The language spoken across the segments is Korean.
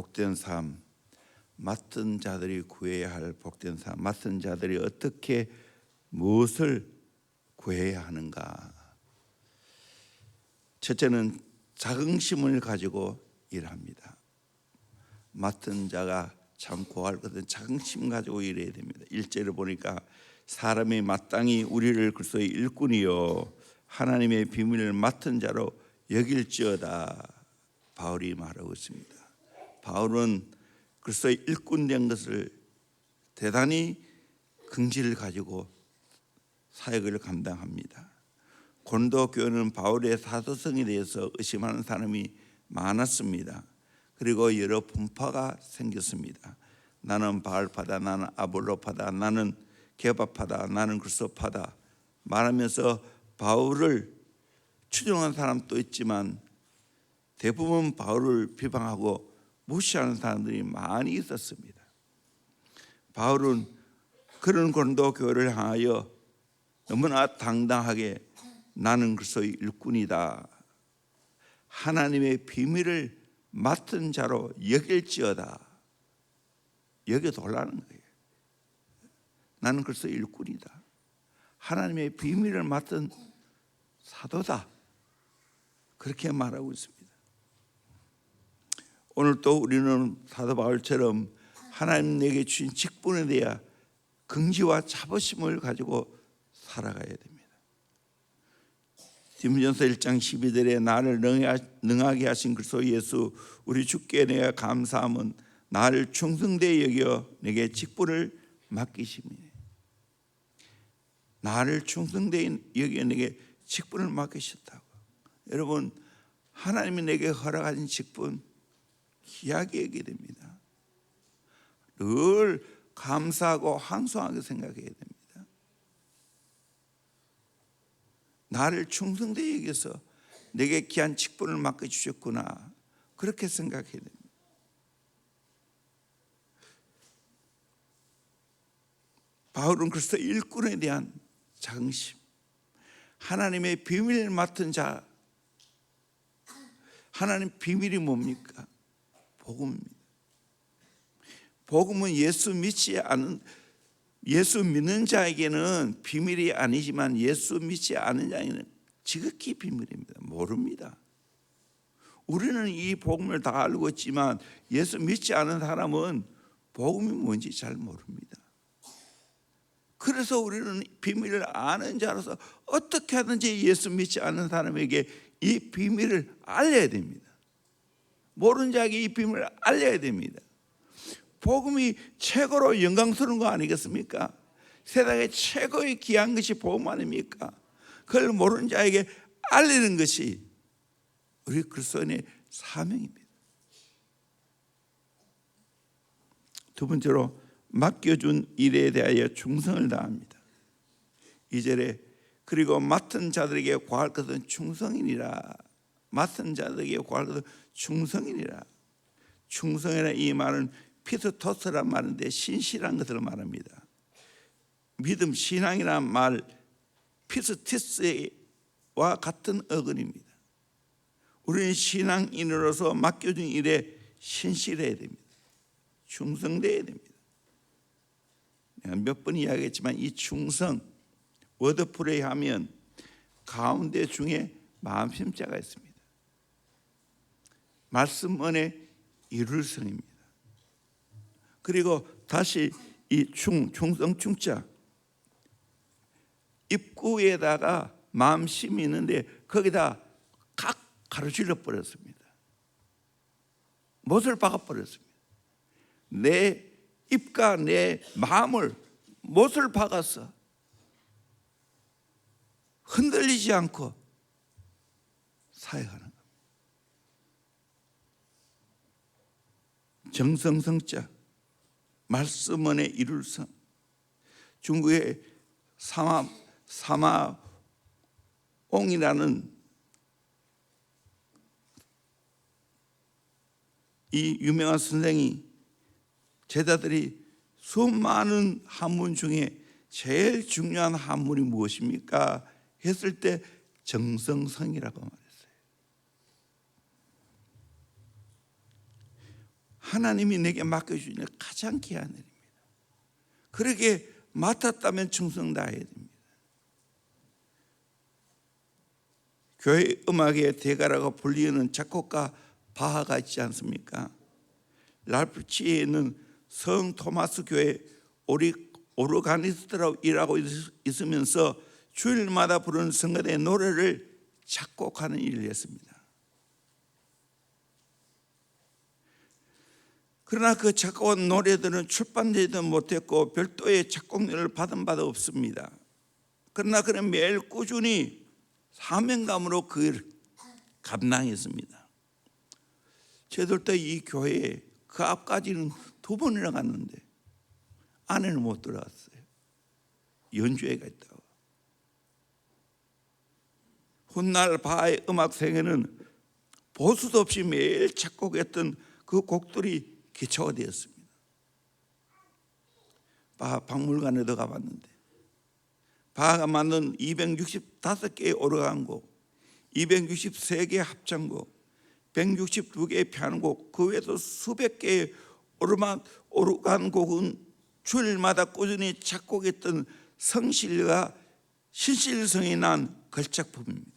복된 삶, 맡은 자들이 구해야 할 복된 삶, 맡은 자들이 어떻게 무엇을 구해야 하는가? 첫째는 자긍심을 가지고 일합니다. 맡은 자가 참 구할 것은 자긍심 가지고 일해야 됩니다. 1절을 보니까 사람이 마땅히 우리를 그리스도의 일꾼이요 하나님의 비밀을 맡은 자로 여길지어다. 바울이 말하고 있습니다. 바울은 그리스도의 일꾼 된 것을 대단히 긍지를 가지고 사역을 감당합니다. 고린도 교회는 바울의 사도성에 대해서 의심하는 사람이 많았습니다. 그리고 여러 분파가 생겼습니다. 나는 바울파다, 나는 아볼로파다, 나는 게바파다, 나는 그리스도파다 말하면서 바울을 추종하는 사람도 있지만 대부분 바울을 비방하고 무시하는 사람들이 많이 있었습니다. 바울은 그런 고린도 교회를 향하여 너무나 당당하게 나는 그리스도의 일꾼이다, 하나님의 비밀을 맡은 자로 여길지어다, 여겨달라는 거예요. 나는 그리스도의 일꾼이다, 하나님의 비밀을 맡은 사도다, 그렇게 말하고 있습니다. 오늘 또 우리는 사도 바울처럼 하나님 내게 주신 직분에 대한 긍지와 자부심을 가지고 살아가야 됩니다. 디모데전서 1장 12절에 나를 능하게 하신 그리스도 예수 우리 주께 내가 감사함은 나를 충성되이 여겨 내게 직분을 맡기심이니, 나를 충성되이 여겨 내게 직분을 맡기셨다고. 여러분, 하나님이 내게 허락하신 직분 귀하게 여기게 됩니다. 늘 감사하고 황송하게 생각해야 됩니다. 나를 충성되이 여겨서 내게 귀한 직분을 맡겨주셨구나, 그렇게 생각해야 됩니다. 바울은 그리스도 일꾼에 대한 자긍심, 하나님의 비밀을 맡은 자, 하나님 비밀이 뭡니까? 복음입니다. 복음은 예수 믿는 자에게는 비밀이 아니지만 예수 믿지 않는 자에게는 지극히 비밀입니다. 모릅니다. 우리는 이 복음을 다 알고 있지만 예수 믿지 않은 사람은 복음이 뭔지 잘 모릅니다. 그래서 우리는 비밀을 아는 자로서 어떻게 하든지 예수 믿지 않는 사람에게 이 비밀을 알려야 됩니다. 모르는 자에게 이 비밀을 알려야 됩니다. 복음이 최고로 영광스러운 거 아니겠습니까? 세상에 최고의 귀한 것이 복음 아닙니까? 그걸 모르는 자에게 알리는 것이 우리 그리스도인의 사명입니다. 두 번째로 맡겨준 일에 대하여 충성을 다합니다. 2절에 그리고 맡은 자들에게 구할 것은 충성이니라. 맡은 자들에게 구할 것은 충성이니라. 충성이라 이 말은 피스토스란 말인데 신실한 것을 말합니다. 믿음, 신앙이란 말 피스티스와 같은 어근입니다. 우리는 신앙인으로서 맡겨준 일에 신실해야 됩니다. 충성돼야 됩니다. 내가 몇 번 이야기했지만 이 충성, 워드플레이 하면 가운데 중에 마음심자가 있습니다. 말씀 안에 이룰성입니다. 그리고 다시 이 충성 충자, 입구에다가 마음심이 있는데 거기다 각 가로질러 버렸습니다. 못을 박아 버렸습니다. 내 입과 내 마음을 못을 박아서 흔들리지 않고 사역하는 겁니다. 정성성자, 말씀 안에 이룰성. 중국의 사마옹이라는 이 유명한 선생이 제자들이 수많은 한문 중에 제일 중요한 한문이 무엇입니까? 했을 때 정성성이라고 말했어요. 하나님이 내게 맡겨주는 가장 귀한 일입니다. 그렇게 맡았다면 충성 다해야 됩니다. 교회 음악의 대가라고 불리는 작곡가 바하가 있지 않습니까? 랄프치에 있는 성 토마스 교회 오르가니스트라고 일하고 있으면서 주일마다 부르는 성가대 노래를 작곡하는 일을 했습니다. 그러나 그 작곡한 노래들은 출판되지도 못했고 별도의 작곡료를 받은 바도 없습니다. 그러나 그는 매일 꾸준히 사명감으로 그 일을 감당했습니다. 저들도 이 교회에 그 앞까지는 2번이나 갔는데 안에는 못 들어갔어요. 연주회가 있다고. 훗날 바하의 음악 세계는 보수도 없이 매일 작곡했던 그 곡들이 기초가 되었습니다. 바하 박물관에도 가봤는데 바하가 만든 265개의 오르간곡, 263개의 합창곡, 162개의 피아노곡, 그 외에도 수백 개의 오르간곡은 주일마다 꾸준히 작곡했던 성실과 신실성이 난 걸작품입니다.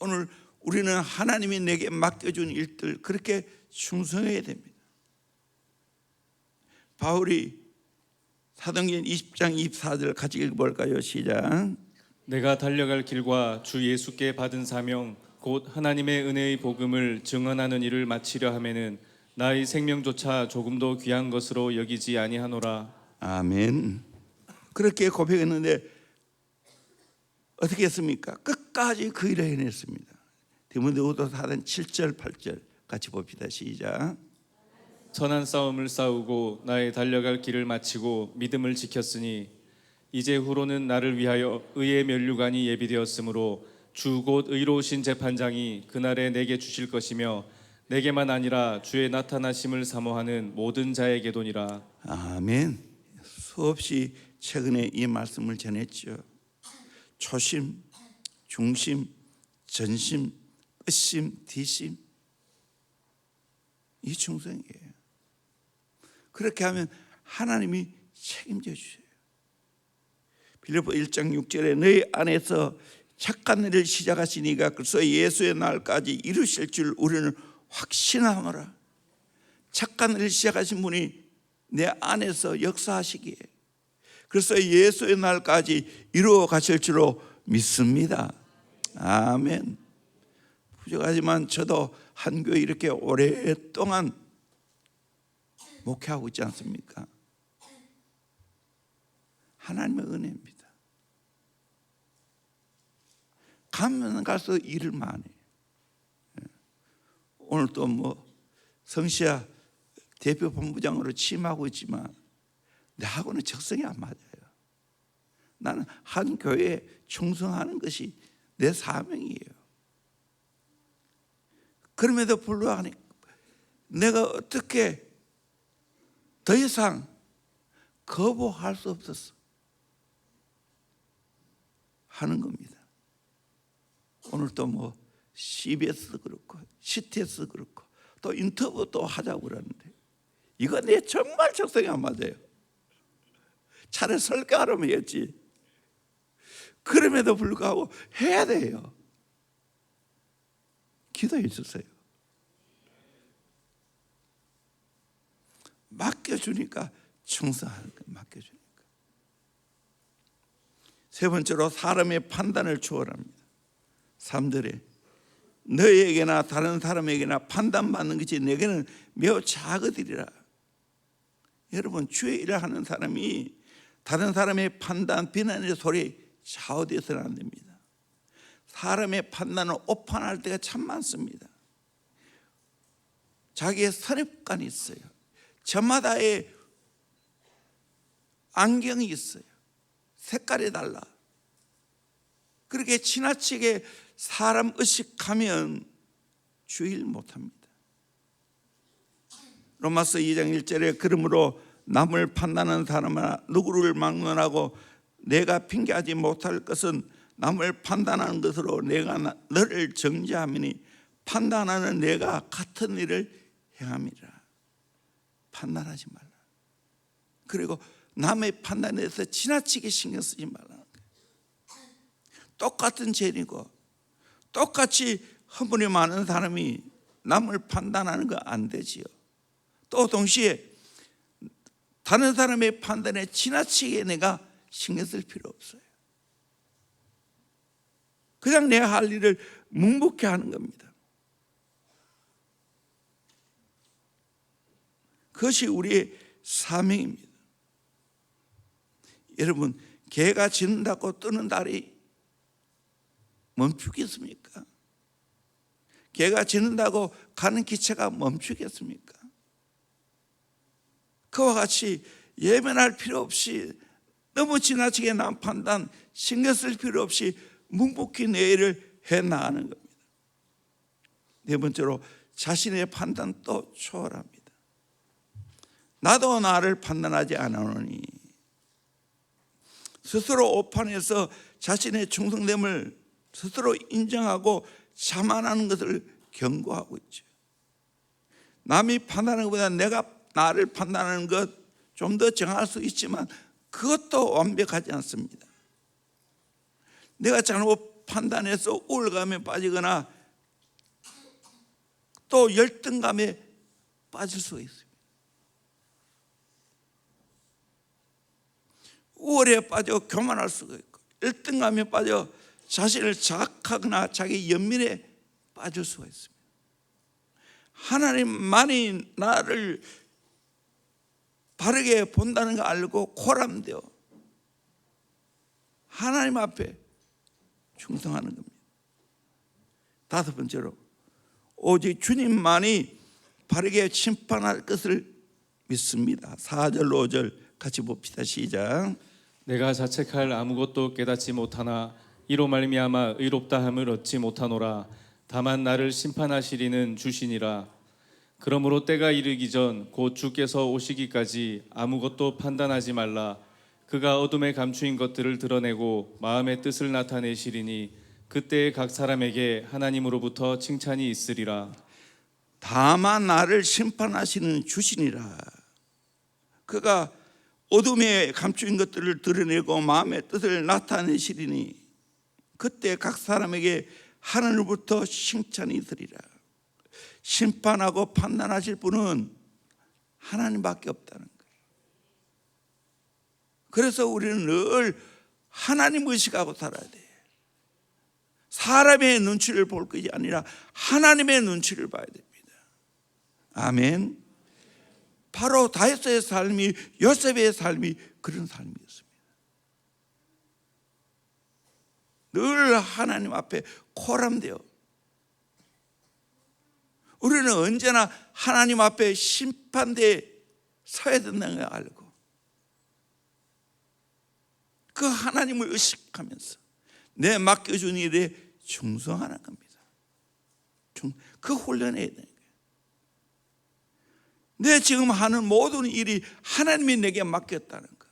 오늘 우리는 하나님이 내게 맡겨준 일들 그렇게 충성해야 됩니다. 바울이 사도행전 20장 24절 같이 읽어볼까요? 시작. 내가 달려갈 길과 주 예수께 받은 사명 곧 하나님의 은혜의 복음을 증언하는 일을 마치려 하면은 나의 생명조차 조금도 귀한 것으로 여기지 아니하노라. 아멘. 그렇게 고백했는데 어떻게 했습니까? 끝까지 그 일을 해냈습니다. 디모데후서 4장 7절 8절 같이 봅시다. 시작. 선한 싸움을 싸우고 나의 달려갈 길을 마치고 믿음을 지켰으니 이제 후로는 나를 위하여 의의 면류관이 예비되었으므로 주 곧 의로우신 재판장이 그날에 내게 주실 것이며 내게만 아니라 주의 나타나심을 사모하는 모든 자에게도니라. 아멘. 수없이 최근에 이 말씀을 전했죠. 초심, 중심, 전심, 끝심, 뒷심, 이 충성이에요. 그렇게 하면 하나님이 책임져 주셔요. 빌립보 1장 6절에 너희 안에서 착한 일을 시작하시니가 그래서 예수의 날까지 이루실 줄 우리는 확신하노라. 착한 일을 시작하신 분이 내 안에서 역사하시기에 그래서 예수의 날까지 이루어 가실 줄로 믿습니다. 아멘. 부족하지만 저도 한 교회 이렇게 오랫동안 목회하고 있지 않습니까? 하나님의 은혜입니다. 가면 갈수록 일을 많이 해요. 오늘 또 뭐 성시아 대표 본부장으로 취임하고 있지만 나하고는 적성이 안 맞아요. 나는 한 교회에 충성하는 것이 내 사명이에요. 그럼에도 불구하고 내가 어떻게 더 이상 거부할 수 없었어 하는 겁니다. 오늘 또 뭐 CBS 그렇고 CTS 그렇고 또 인터뷰 또 하자고 그러는데 이거 내 정말 적성이 안 맞아요. 차라리 설교하려면 했지. 그럼에도 불구하고 해야 돼요. 기도해 주세요. 맡겨주니까 충성하는 거 맡겨주니까. 세 번째로 사람의 판단을 초월합니다. 3절에 너희에게나 다른 사람에게나 판단받는 것이 내게는 매우 작으리라. 여러분 주의 일을 하는 사람이 다른 사람의 판단, 비난의 소리에 좌우되어서는 안 됩니다. 사람의 판단을 오판할 때가 참 많습니다. 자기의 선입관이 있어요. 저마다의 안경이 있어요. 색깔이 달라. 그렇게 지나치게 사람 의식하면 주의를 못합니다. 로마서 2장 1절에 그러므로 남을 판단하는 사람아 누구를 막론하고 내가 핑계하지 못할 것은 남을 판단하는 것으로 내가 너를 정죄하미니 판단하는 내가 같은 일을 행함이라. 판단하지 말라. 그리고 남의 판단에 대해서 지나치게 신경 쓰지 말라는 거예요. 똑같은 죄이고 똑같이 허물이 많은 사람이 남을 판단하는 거 안 되지요. 또 동시에 다른 사람의 판단에 지나치게 내가 신경 쓸 필요 없어요. 그냥 내가 할 일을 묵묵히 하는 겁니다. 그것이 우리의 사명입니다. 여러분, 개가 짖는다고 뜨는 달이 멈추겠습니까? 개가 짖는다고 가는 기차가 멈추겠습니까? 그와 같이 예민할 필요 없이 너무 지나치게 남 판단 신경 쓸 필요 없이 묵묵히 내 일을 해나가는 겁니다. 네 번째로 자신의 판단도 초월합니다. 나도 나를 판단하지 않으노니. 스스로 오판해서 자신의 충성됨을 스스로 인정하고 자만하는 것을 경고하고 있죠. 남이 판단하는 것보다 내가 나를 판단하는 것 좀 더 정할 수 있지만 그것도 완벽하지 않습니다. 내가 잘못 판단해서 우울감에 빠지거나 또 열등감에 빠질 수가 있습니다. 우울에 빠져 교만할 수가 있고 열등감에 빠져 자신을 자학하거나 자기 연민에 빠질 수가 있습니다. 하나님만이 나를 바르게 본다는 거 알고 코람되어 하나님 앞에 충성하는 겁니다. 다섯 번째로 오직 주님만이 바르게 심판할 것을 믿습니다. 4절 5절 같이 봅시다. 시작. 내가 자책할 아무것도 깨닫지 못하나 이로 말미암아 의롭다함을 얻지 못하노라. 다만 나를 심판하시리는 주시니라. 그러므로 때가 이르기 전 곧 주께서 오시기까지 아무것도 판단하지 말라. 그가 어둠에 감추인 것들을 드러내고 마음의 뜻을 나타내시리니 그때에 각 사람에게 하나님으로부터 칭찬이 있으리라. 다만 나를 심판하시는 주시니라. 그가 어둠에 감추인 것들을 드러내고 마음의 뜻을 나타내시리니 그때 각 사람에게 하나님으로부터 칭찬이 있으리라. 심판하고 판단하실 분은 하나님밖에 없다는 거예요. 그래서 우리는 늘 하나님 의식하고 살아야 돼요. 사람의 눈치를 볼 것이 아니라 하나님의 눈치를 봐야 됩니다. 아멘. 바로 다윗의 삶이, 요셉의 삶이 그런 삶이었습니다. 늘 하나님 앞에 코람되어 우리는 언제나 하나님 앞에 심판대에 서야 된다는 걸 알고 그 하나님을 의식하면서 내 맡겨준 일에 충성하는 겁니다. 그 훈련해야 되는 거예요. 내 지금 하는 모든 일이 하나님이 내게 맡겼다는 거,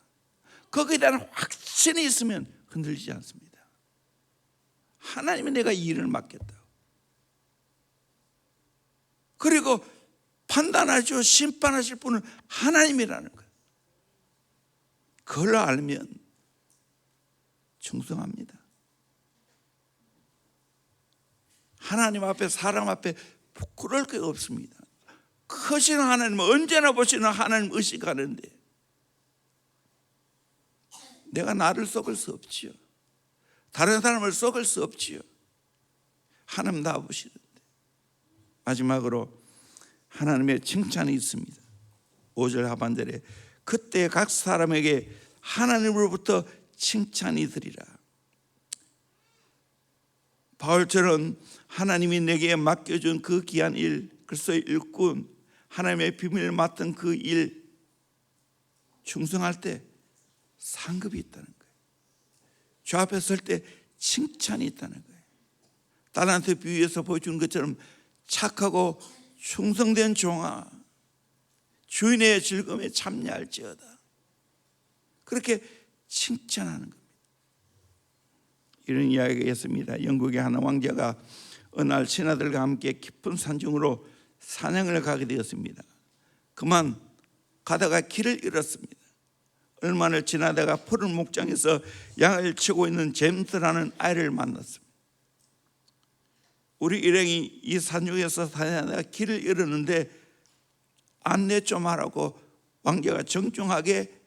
거기에 대한 확신이 있으면 흔들리지 않습니다. 하나님이 내가 이 일을 맡겼다. 그리고 판단하시고 심판하실 분은 하나님이라는 거예요. 그걸 알면 충성합니다. 하나님 앞에 사람 앞에 부끄러울 게 없습니다. 크신 하나님, 언제나 보시는 하나님 의식하는데 내가 나를 속을 수 없지요. 다른 사람을 속을 수 없지요. 하나님 다 보시는데. 마지막으로 하나님의 칭찬이 있습니다. 5절 하반절에 그때 각 사람에게 하나님으로부터 칭찬이 있으리라. 바울처럼 하나님이 내게 맡겨준 그 귀한 일, 그리스도의 일꾼, 하나님의 비밀을 맡은 그 일 충성할 때 상급이 있다는 거예요. 주 앞에 설 때 칭찬이 있다는 거예요. 딸한테 비유해서 보여준 것처럼 착하고 충성된 종아, 주인의 즐거움에 참여할지어다. 그렇게 칭찬하는 겁니다. 이런 이야기가 있습니다. 영국의 한 왕자가 어느 날 신하들과 함께 깊은 산중으로 사냥을 가게 되었습니다. 그만 가다가 길을 잃었습니다. 얼마를 지나다가 푸른 목장에서 양을 치고 있는 제임스라는 아이를 만났습니다. 우리 일행이 이 산중에서 사냥하다가 길을 잃었는데 안내 좀 하라고 왕자가 정중하게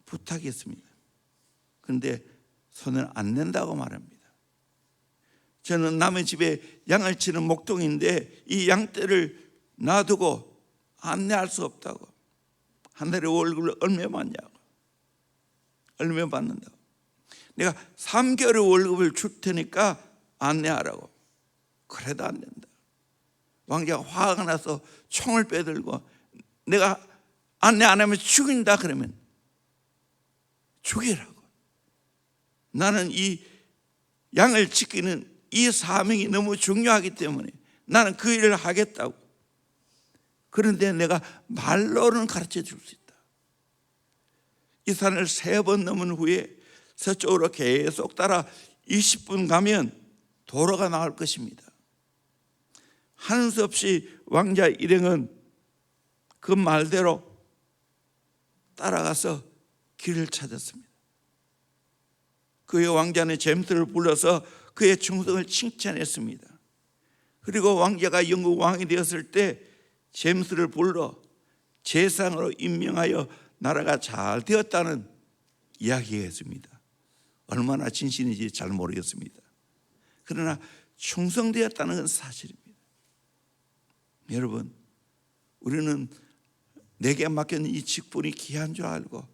부탁했습니다. 그런데 손을 안 낸다고 말합니다. 저는 남의 집에 양을 치는 목동인데 이 양떼를 놔두고 안내할 수 없다고. 한 달에 월급을 얼마 받냐고. 얼마 받는다고. 내가 3개월의 월급을 줄 테니까 안내하라고. 그래도 안 된다. 왕자가 화가 나서 총을 빼들고 내가 안내 안 하면 죽인다 그러면 죽이라고. 나는 이 양을 지키는 이 사명이 너무 중요하기 때문에 나는 그 일을 하겠다고. 그런데 내가 말로는 가르쳐 줄 수 있다. 이 산을 3번 넘은 후에 서쪽으로 계속 따라 20분 가면 도로가 나올 것입니다. 하는 수 없이 왕자 일행은 그 말대로 따라가서 길을 찾았습니다. 그의 왕자는 제임스를 불러서 그의 충성을 칭찬했습니다. 그리고 왕자가 영국 왕이 되었을 때 제임스를 불러 제상으로 임명하여 나라가 잘 되었다는 이야기했습니다. 얼마나 진실인지 잘 모르겠습니다. 그러나 충성되었다는 건 사실입니다. 여러분, 우리는 내게 맡겨진 이 직분이 귀한 줄 알고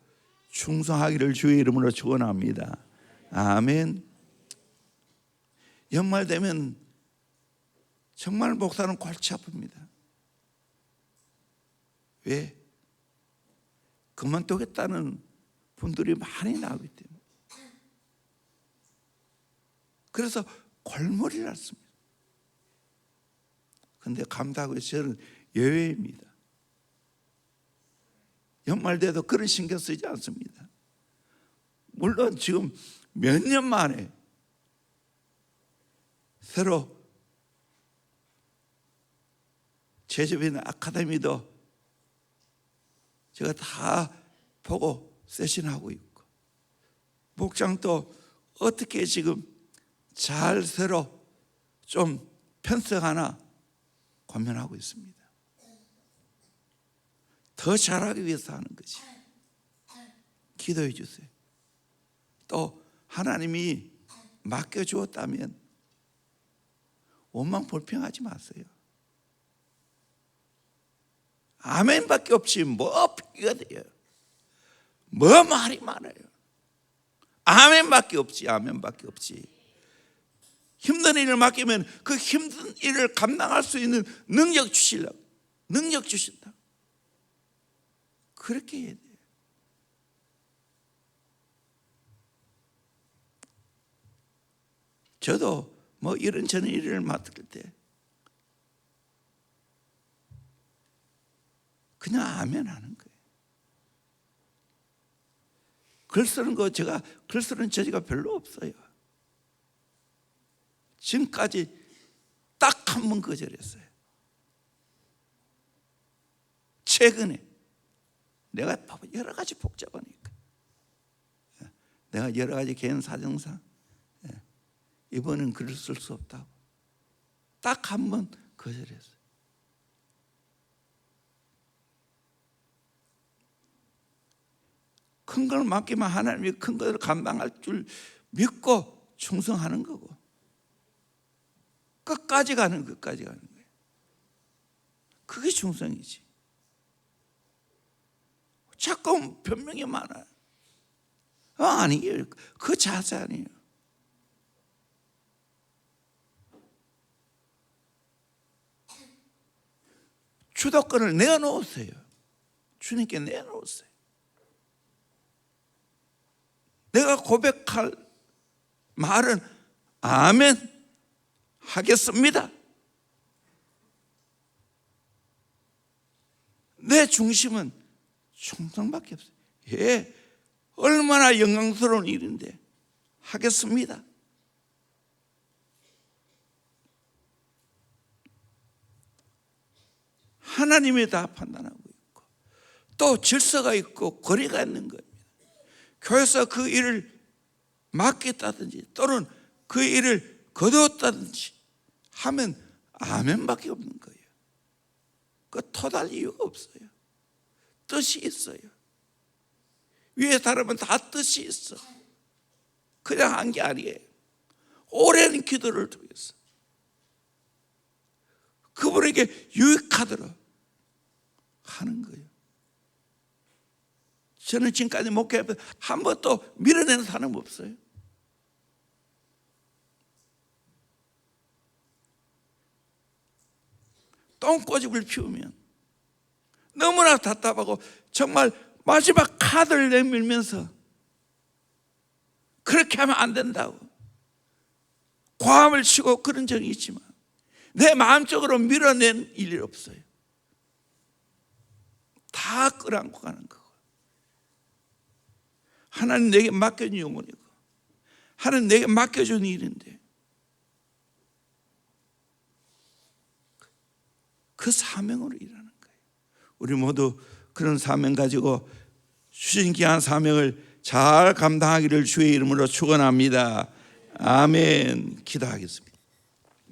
충성하기를 주의 이름으로 축원합니다. 아멘. 연말 되면 정말 목사는 골치 아픕니다. 왜? 그만두겠다는 분들이 많이 나오기 때문에. 그래서 골머리를 앓습니다. 그런데 감사하고 저는 예외입니다. 연말 돼도 그런 신경 쓰지 않습니다. 물론 지금 몇 년 만에 새로 제접있는 아카데미도 제가 다 보고 세신하고 있고, 목장도 어떻게 지금 잘 새로 좀 편성하나 고민하고 있습니다. 더 잘하기 위해서 하는 거지. 기도해 주세요. 또 하나님이 맡겨주었다면 원망 불평하지 마세요. 아멘밖에 없지 뭐 비가 돼요. 뭐 말이 많아요. 아멘밖에 없지. 아멘밖에 없지. 힘든 일을 맡기면 그 힘든 일을 감당할 수 있는 능력 주시려고. 능력 주신다. 그렇게 해야 돼요. 저도 뭐 이런저런 일을 맡을 때 그냥 아멘 하는 거예요. 글 쓰는 거 제가 글 쓰는 저지가 별로 없어요. 지금까지 딱 한 번 거절했어요. 최근에 내가 여러 가지 복잡하니까 내가 여러 가지 개인 사정상 이번엔 글을 쓸 수 없다고 딱 한 번 거절했어요. 큰 걸 맡기면 하나님이 큰 것을 감당할 줄 믿고 충성하는 거고 끝까지 가는 거예요. 그게 충성이지. 자꾸 변명이 많아요. 아니에요. 그 자세 아니에요. 주도권을 내어놓으세요. 주님께 내어놓으세요. 내가 고백할 말은 아멘 하겠습니다. 내 중심은 충성밖에 없어요. 예, 얼마나 영광스러운 일인데 하겠습니다. 하나님이 다 판단하고 있고 또 질서가 있고 거리가 있는 겁니다. 교회에서 그 일을 맡겠다든지 또는 그 일을 거두었다든지 하면 아멘밖에 없는 거예요. 그 토달 이유가 없어요. 뜻이 있어요. 위에 사람은 다 뜻이 있어. 그냥 한 게 아니에요. 오랜 기도를 통해서 그분에게 유익하도록 하는 거예요. 저는 지금까지 목회하면서 한 번도 밀어내는 사람 없어요. 똥꼬집을 피우면 너무나 답답하고 정말 마지막 카드를 내밀면서 그렇게 하면 안 된다고 과함을 치고 그런 적이 있지만 내 마음적으로 밀어낸 일이 없어요. 다 끌어안고 가는 거고 하나님 내게 맡겨준 영혼이고 하나님 내게 맡겨준 일인데 그 사명으로 일하는 거예요. 우리 모두 그런 사명 가지고 주신 귀한 사명을 잘 감당하기를 주의 이름으로 축원합니다. 아멘. 기도하겠습니다.